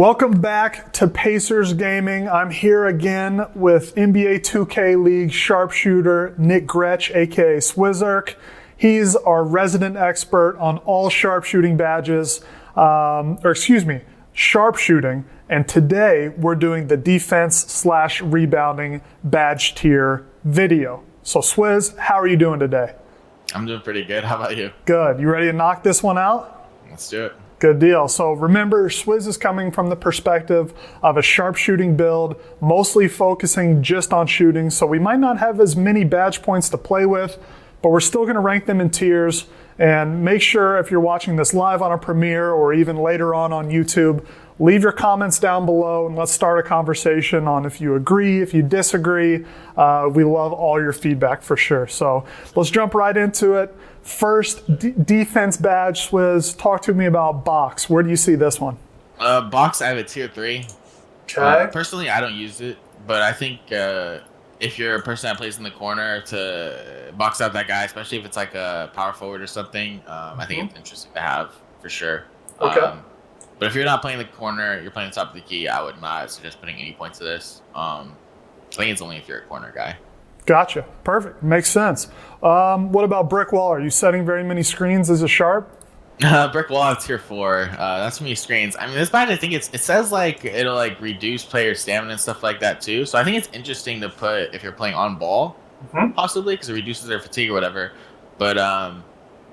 Welcome back to Pacers Gaming. I'm here again with NBA 2K League sharpshooter Nick Gretsch, aka Swizurk. He's our resident expert on all sharpshooting badges, sharpshooting. And today we're doing the defense/rebounding badge tier video. So Swizz, how are you doing today? I'm doing pretty good. How about you? Good. You ready to knock this one out? Let's do it. Good deal. So remember, Swizz is coming from the perspective of a sharpshooting build, mostly focusing just on shooting. So we might not have as many badge points to play with, but we're still going to rank them in tiers. And make sure if you're watching this live on a Premiere or even later on YouTube, leave your comments down below and let's start a conversation on if you agree, if you disagree. We love all your feedback for sure. So let's jump right into it. First, defense badge, Swizz. Talk to me about box. Where do you see this one? Box, I have a tier 3. Okay. Personally, I don't use it, but I think if you're a person that plays in the corner to box out that guy, especially if it's like a power forward or something, I think it's interesting to have for sure. Okay. But if you're not playing the corner, you're playing the top of the key, I would not suggest putting any points to this. I think it's only if you're a corner guy. Gotcha. Perfect. Makes sense. What about brick wall? Are you setting very many screens as a sharp? Brick wall at tier 4. That's many screens. I mean, this badge, I think it says like it'll like reduce player stamina and stuff like that too. So I think it's interesting to put if you're playing on ball, possibly because it reduces their fatigue or whatever. But I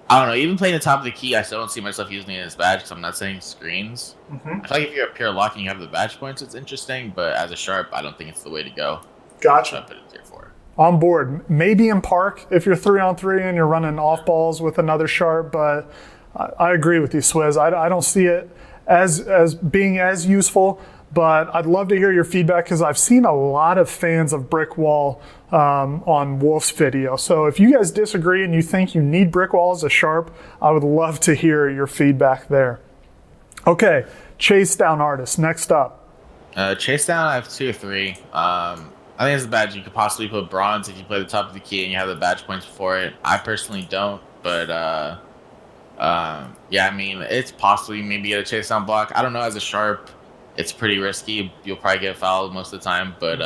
don't know. Even playing the top of the key, I still don't see myself using it as badge because I'm not setting screens. I feel like if you're a pure lock and you have the badge points, it's interesting. But as a sharp, I don't think it's the way to go. Gotcha. So I put it tier 4. On board. Maybe in park if you're 3-on-3 and you're running off balls with another sharp, but I agree with you, Swizz. I don't see it as being as useful, but I'd love to hear your feedback because I've seen a lot of fans of brick wall on Wolf's video. So if you guys disagree and you think you need brick wall as a sharp, I would love to hear your feedback there. Okay, chase down artist. Next up. Chase down, I have 2 or 3. I think it's a badge you could possibly put bronze if you play the top of the key and you have the badge points for it. I personally don't, but yeah, I mean, it's possibly maybe a chase down block. I don't know, as a sharp, it's pretty risky. You'll probably get fouled most of the time, but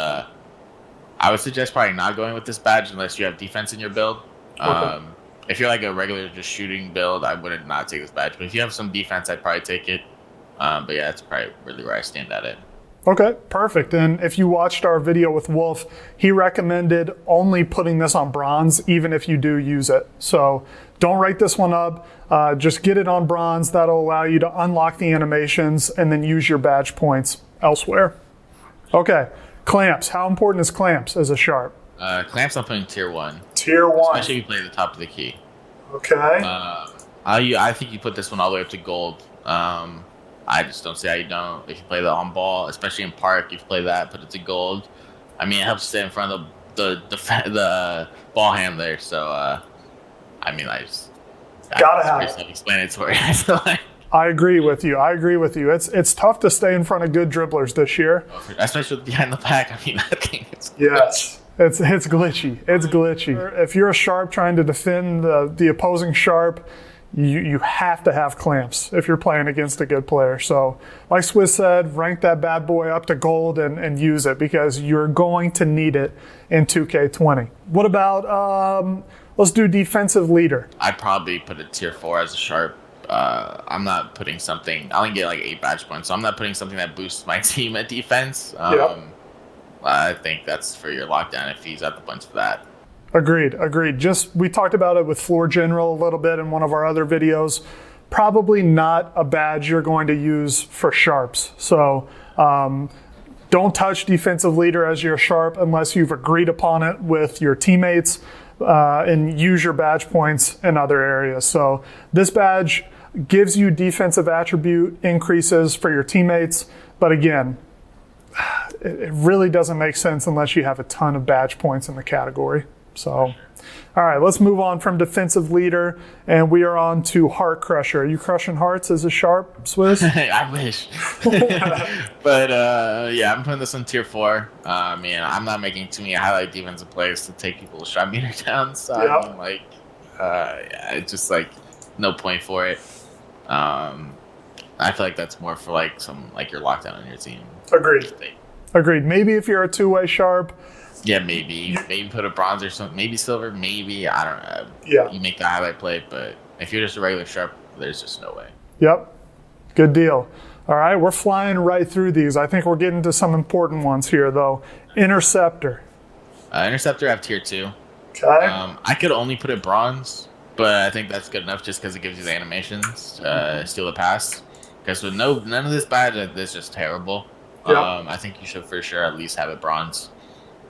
I would suggest probably not going with this badge unless you have defense in your build. Okay. If you're like a regular just shooting build, I wouldn't not take this badge. But if you have some defense, I'd probably take it. But yeah, that's probably really where I stand at it. Okay, perfect. And if you watched our video with Wolf, he recommended only putting this on bronze, even if you do use it. So don't write this one up. Just get it on bronze. That'll allow you to unlock the animations and then use your badge points elsewhere. Okay, clamps. How important is clamps as a sharp? Clamps, I'm putting tier 1. Tier 1. Especially if you play the top of the key. Okay. I think you put this one all the way up to gold. I just don't see how you don't. If you play the on ball, especially in park, if you play that, put it to gold. I mean, it helps stay in front of the ball handler. So, I mean, gotta have it. Self-explanatory. I feel like. I agree with you. It's tough to stay in front of good dribblers this year, especially with behind the back. I mean, that thing is yes. It's glitchy. It's glitchy. If you're a sharp trying to defend the opposing sharp, you have to have clamps if you're playing against a good player. So like Swizz said, rank that bad boy up to gold and use it because you're going to need it in 2K20. What about, let's do defensive leader. I'd probably put a tier 4 as a sharp. I'm not putting something, I only get like 8 badge points, so I'm not putting something that boosts my team at defense. I think that's for your lockdown if he's at the bunch for that. Agreed. We talked about it with Floor General a little bit in one of our other videos. Probably not a badge you're going to use for sharps. So don't touch defensive leader as your sharp unless you've agreed upon it with your teammates and use your badge points in other areas. So this badge gives you defensive attribute increases for your teammates. But again, it really doesn't make sense unless you have a ton of badge points in the category. So, all right, let's move on from defensive leader, and we are on to heart crusher. Are you crushing hearts as a sharp, Swizz? I wish. But, yeah, I'm putting this on tier 4. I mean, I'm not making too many highlight defensive plays to take people's shot meter down. So, I mean, like, yeah, it's just, like, no point for it. I feel like that's more for like your lockdown on your team. Agreed. Maybe if you're a two-way sharp. Yeah, maybe put a bronze or something, maybe silver, maybe, I don't know. Yeah. You make the highlight play, but if you're just a regular sharp, there's just no way. Yep. Good deal. All right, we're flying right through these. I think we're getting to some important ones here, though. Interceptor. Interceptor, I have tier 2. Okay. I could only put it bronze, but I think that's good enough just because it gives you the animations, steal the pass. Because with none of this bad, this is just terrible. Yep. I think you should for sure at least have it bronze.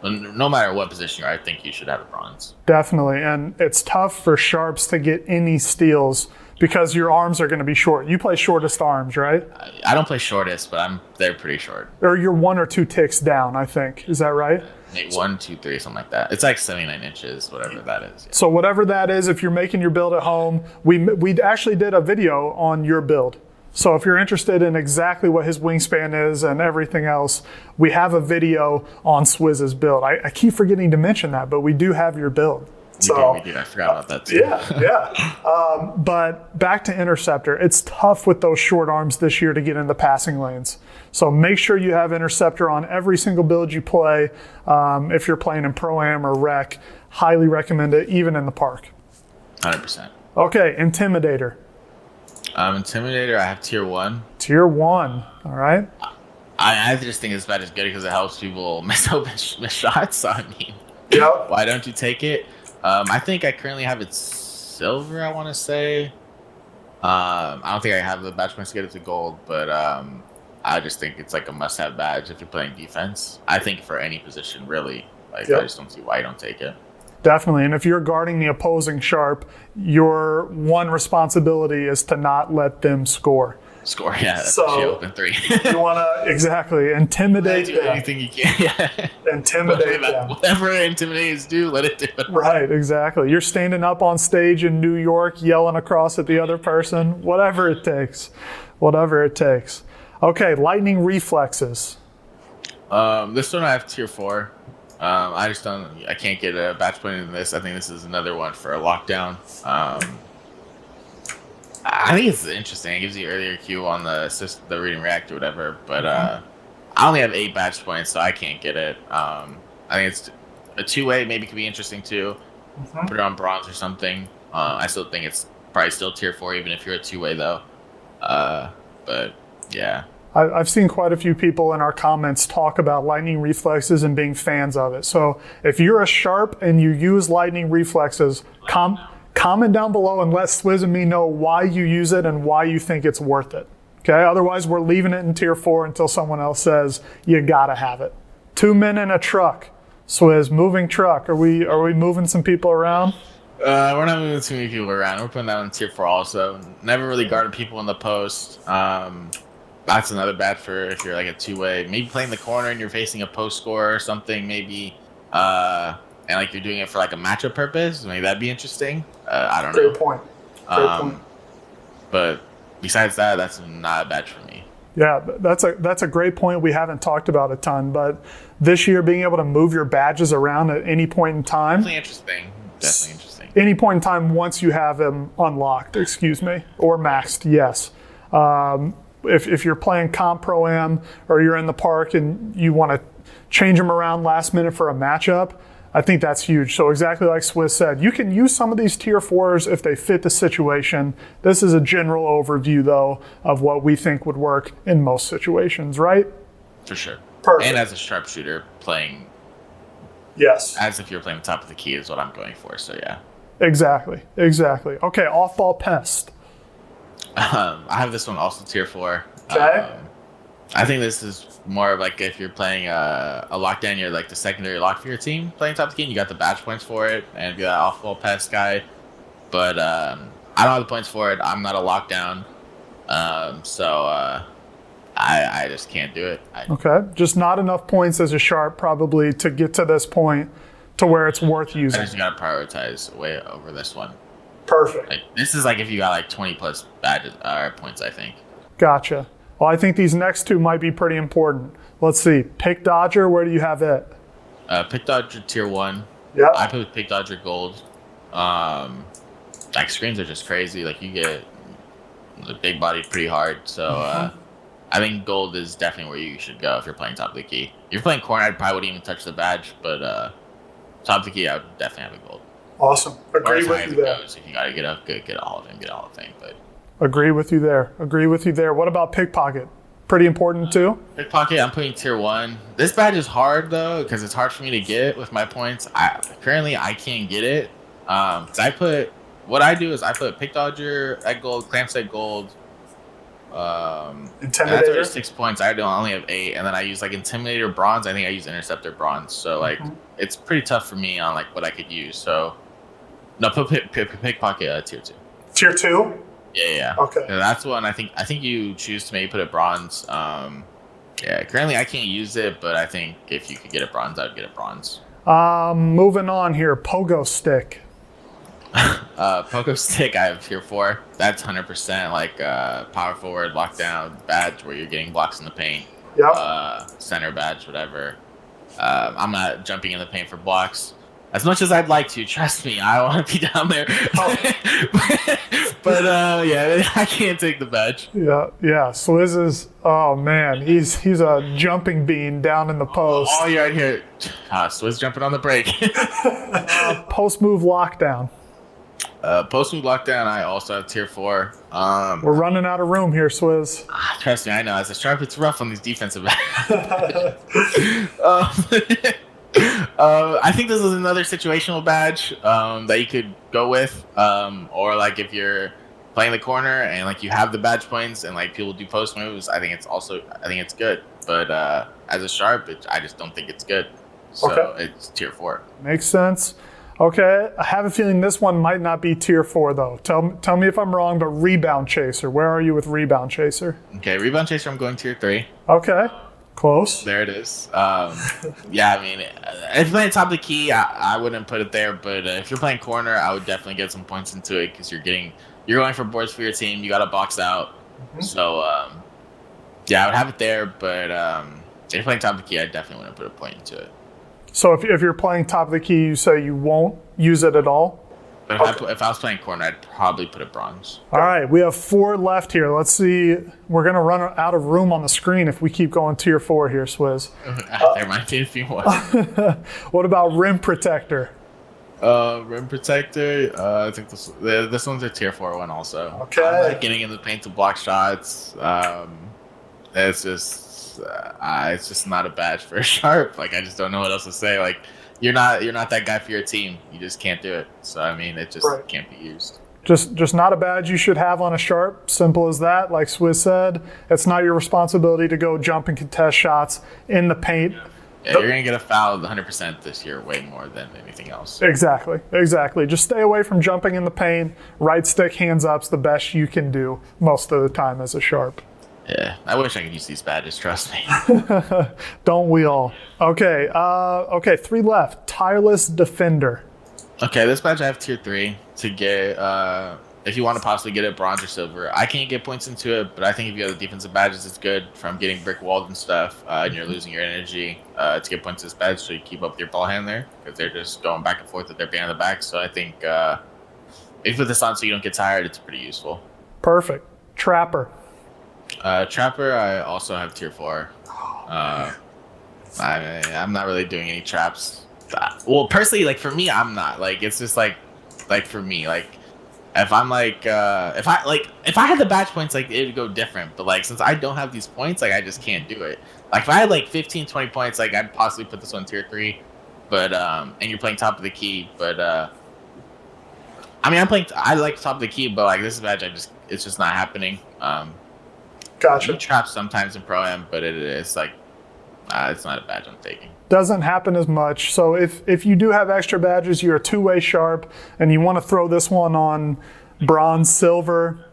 No matter what position you are, I think you should have it bronze. Definitely, and it's tough for sharps to get any steals because your arms are going to be short. You play shortest arms, right? I don't play shortest, but they're pretty short. Or you're 1 or 2 ticks down, I think. Is that right? Maybe 1, 2, 3, something like that. It's like 79 inches, whatever that is. Yeah. So whatever that is, if you're making your build at home, we actually did a video on your build. So if you're interested in exactly what his wingspan is and everything else, we have a video on Swiz's build. I keep forgetting to mention that, but we do have your build. We do. I forgot about that too. Yeah. But back to Interceptor. It's tough with those short arms this year to get in the passing lanes. So make sure you have Interceptor on every single build you play. If you're playing in Pro-Am or Rec, highly recommend it, even in the park. 100%. Okay, Intimidator. Intimidator, I have tier 1. Tier 1, all right. I just think it's about as good because it helps people miss shots. So, I mean, yep. Why don't you take it? I think I currently have it silver, I want to say. I don't think I have the badge points to get it to gold, but I just think it's like a must-have badge if you're playing defense. I think for any position, really. Like, I just don't see why you don't take it. Definitely, and if you're guarding the opposing sharp, your one responsibility is to not let them score. Yeah. That's open 3. You want to exactly intimidate do them. anything you can. Yeah. Intimidate them. Whatever intimidators do, let it do it. Right, exactly. You're standing up on stage in New York, yelling across at the other person. Whatever it takes. Whatever it takes. Okay, lightning reflexes. This one I have tier 4. I can't get a badge point in this. I think this is another one for a lockdown. I think it's interesting. It gives you earlier Q on the reading react or whatever, but I only have 8 badge points, so I can't get it. I think it's a 2-way, maybe could be interesting too. Put it on bronze or something. I still think it's probably still tier 4, even if you're a 2-way though. But yeah. I've seen quite a few people in our comments talk about lightning reflexes and being fans of it. So if you're a sharp and you use lightning reflexes, comment down below and let Swiz and me know why you use it and why you think it's worth it. Okay, otherwise we're leaving it in tier 4 until someone else says you gotta have it. 2 men in a truck. Swiz, moving truck. Are we moving some people around? We're not moving too many people around. We're putting that on tier 4 also. Never really guarded people in the post. That's another badge for if you're like a 2-way. Maybe playing the corner and you're facing a post scorer or something. Maybe, and like you're doing it for like a matchup purpose. Maybe that'd be interesting. I don't know. Great point. Great point. But besides that, that's not a badge for me. Yeah, that's a great point we haven't talked about a ton. But this year, being able to move your badges around at any point in time. Definitely interesting. Any point in time once you have them unlocked, or maxed, yes. If you're playing comp pro-am or you're in the park and you want to change them around last minute for a matchup, I think that's huge. So exactly like Swizz said, you can use some of these tier 4s if they fit the situation. This is a general overview, though, of what we think would work in most situations, right? For sure. Perfect. And as a sharpshooter, playing as if you're playing the top of the key is what I'm going for, so yeah. Exactly. Okay, off-ball pest. I have this one also tier 4. Okay. I think this is more of like if you're playing a lockdown, you're like the secondary lock for your team playing top of the key, and you got the badge points for it, and be that off-ball pest guy. But I don't have the points for it. I'm not a lockdown, so I just can't do it. Okay, just not enough points as a sharp probably to get to this point to where it's worth using. I just gotta prioritize way over this one. Perfect. Like, this is like if you got like 20 plus badges points, I think. Gotcha. Well, I think these next 2 might be pretty important. Let's see. Pick Dodger, where do you have it? Pick Dodger tier 1. Yeah. I put Pick Dodger gold. Like screens are just crazy. Like you get big bodied, pretty hard. So I think gold is definitely where you should go if you're playing top of the key. If you're playing corner, I probably wouldn't even touch the badge, but top of the key, I would definitely have a gold. Awesome. Agree or with you there. Goes. If you got to get up, get all of them, get all of them. But agree with you there. Agree with you there. What about pickpocket? Pretty important too. Pickpocket, I'm putting tier 1. This badge is hard though because it's hard for me to get with my points. Currently I can't get it. What I do is I put pick dodger at gold, clamps at gold. Intimidator. That's already 6 points. I only have 8, and then I use like Intimidator bronze. I think I use Interceptor bronze. So like it's pretty tough for me on like what I could use. So no, put pickpocket tier 2. Tier 2. Yeah. Okay. Yeah, that's one. I think you choose to maybe put it bronze. Currently I can't use it, but I think if you could get it bronze, I'd get it bronze. Moving on here, Pogo Stick. Pogo Stick, I have tier 4. That's 100% like power forward, lockdown badge where you're getting blocks in the paint. Yep. Center badge, whatever. I'm not jumping in the paint for blocks. As much as I'd like to, trust me, I want to be down there. but I can't take the badge. Yeah. Swizz is, oh man, he's a jumping bean down in the post. Oh, you're right here. Swizz jumping on the break. Post move lockdown. Post move lockdown, I also have tier 4. We're running out of room here, Swizz. Trust me, I know. As a sharp, it's rough on these defensive badges. I think this is another situational badge that you could go with, or like if you're playing the corner and like you have the badge points and like people do post moves. I think it's good, but as a sharp, I just don't think it's good. So it's tier 4. Makes sense. Okay, I have a feeling this one might not be tier 4 though. Tell me if I'm wrong, but Rebound Chaser. Where are you with Rebound Chaser? Okay, Rebound Chaser, I'm going tier 3. Okay, close. There it is. Yeah, I mean, if you're playing top of the key, I wouldn't put it there. But if you're playing corner, I would definitely get some points into it because you're going for boards for your team. You got to box out. So yeah, I would have it there. But if you're playing top of the key, I definitely wouldn't put a point into it. So if you're playing top of the key, you say you won't use it at all? But if I was playing corner, I'd probably put it bronze. All right, we have 4 left here. Let's see. We're going to run out of room on the screen if we keep going tier 4 here, Swizz. There might be a few more. What about Rim Protector? Rim Protector, I think this one's a tier 4 one also. Okay. I'm like getting in the paint to block shots. It's just not a badge for a sharp. Like I just don't know what else to say. Like you're not that guy for your team. You just can't do it. So I mean, it just can't be used. Just not a badge you should have on a sharp. Simple as that. Like Swizz said, it's not your responsibility to go jump and contest shots in the paint. Yeah, you're gonna get a foul 100% this year, way more than anything else. Exactly. Just stay away from jumping in the paint. Right stick, hands up's the best you can do most of the time as a sharp. Yeah, I wish I could use these badges, trust me. Don't we all? Okay, 3 left. Tireless Defender. Okay, this badge I have tier 3 to get, if you want to possibly get it bronze or silver. I can't get points into it, but I think if you have the defensive badges, it's good from getting brick walled and stuff, and you're losing your energy to get points to this badge, so you keep up your ball handler, because they're just going back and forth with their behind the back. So I think if you put this on so you don't get tired, it's pretty useful. Perfect. Trapper. Trapper, I also have tier 4. I'm not really doing any traps. Well, personally, like for me, I'm not. Like it's just like for me, like if I'm like if I had the badge points, like it'd go different. But like since I don't have these points, like I just can't do it. Like if I had like 15, 20 points, like I'd possibly put this on tier 3. But and you're playing top of the key, but I mean I like top of the key, but like this badge, it's just not happening. Gotcha. You trap sometimes in Pro-Am, but it's like it's not a badge I'm taking. Doesn't happen as much. So if you do have extra badges, you're a 2-way sharp, and you want to throw this one on bronze, silver,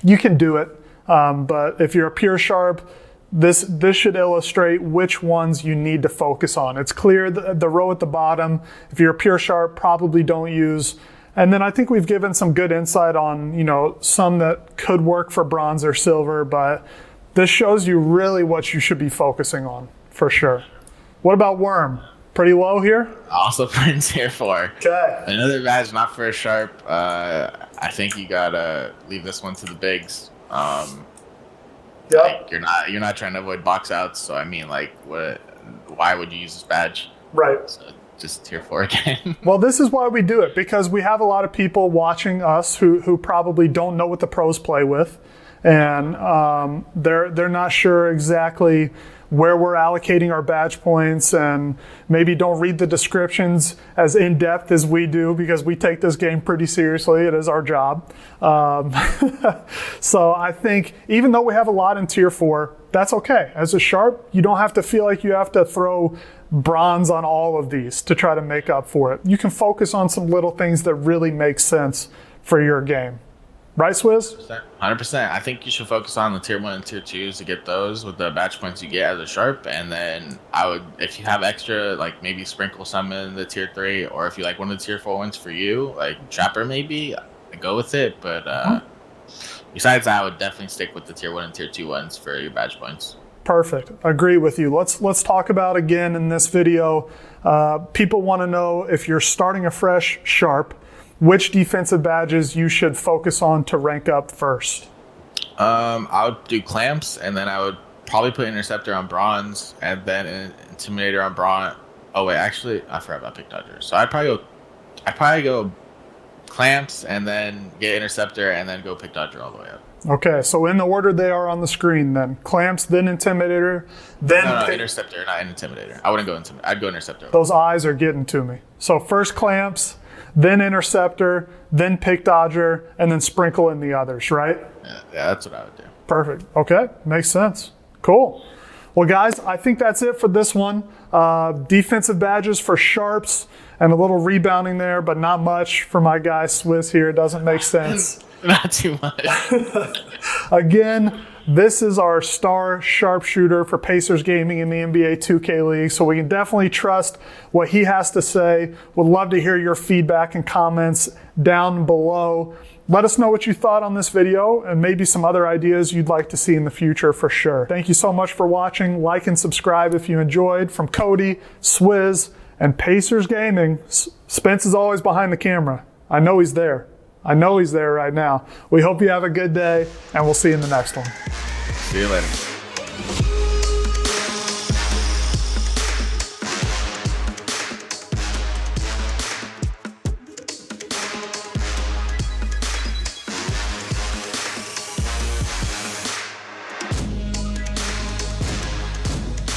you can do it. But if you're a pure sharp, this should illustrate which ones you need to focus on. It's clear the row at the bottom. If you're a pure sharp, probably don't use. And then I think we've given some good insight on, some that could work for bronze or silver, but this shows you really what you should be focusing on, for sure. What about Worm? Pretty low here? Also put in tier 4. Okay. Another badge not for a sharp. I think you gotta leave this one to the bigs. Yeah. Like, you're not trying to avoid box outs. So I mean, like, why would you use this badge? Right. So just tier 4 again. Well, this is why we do it, because we have a lot of people watching us who probably don't know what the pros play with, and they're not sure exactly where we're allocating our badge points, and maybe don't read the descriptions as in-depth as we do, because we take this game pretty seriously. It is our job. So I think even though we have a lot in tier 4, that's okay. As a Sharp, you don't have to feel like you have to throw bronze on all of these to try to make up for it. You can focus on some little things that really make sense for your game. Right, Swizz? 100%. I think you should focus on the tier 1 and tier 2s to get those with the badge points you get as a Sharp. And then I would, if you have extra, like maybe sprinkle some in the tier 3, or if you like one of the tier 4 ones for you, like Trapper maybe, go with it. But besides that, I would definitely stick with the tier 1 and tier 2 ones for your badge points. Perfect. Agree with you. Let's talk about again in this video. People want to know, if you're starting a fresh Sharp, which defensive badges you should focus on to rank up first. I would do clamps, and then I would probably put interceptor on bronze, and then intimidator on bronze. Oh wait, actually, I forgot about pick dodger. So I'd probably go clamps, and then get interceptor, and then go pick dodger all the way up. Okay, so in the order they are on the screen, then clamps, then intimidator, then no, interceptor, not intimidator. I woun't go intimidator. I'd go interceptor. Those eyes are getting to me. So first clamps, then interceptor, then pick dodger, and then sprinkle in the others, right? Yeah, that's what I would do. Perfect. Okay, makes sense. Cool. Well, guys, I think that's it for this one. Defensive badges for Sharps, and a little rebounding there, but not much for my guy Swizz here. It doesn't make sense. Not too much. Again, this is our star sharpshooter for Pacers Gaming in the NBA 2K League, so we can definitely trust what he has to say. Would love to hear your feedback and comments down below. Let us know what you thought on this video, and maybe some other ideas you'd like to see in the future for sure. Thank you so much for watching. Like and subscribe if you enjoyed. From Cody, Swizz, and Pacers Gaming, Spence is always behind the camera. I know he's there. I know he's there right now. We hope you have a good day, and we'll see you in the next one. See you later.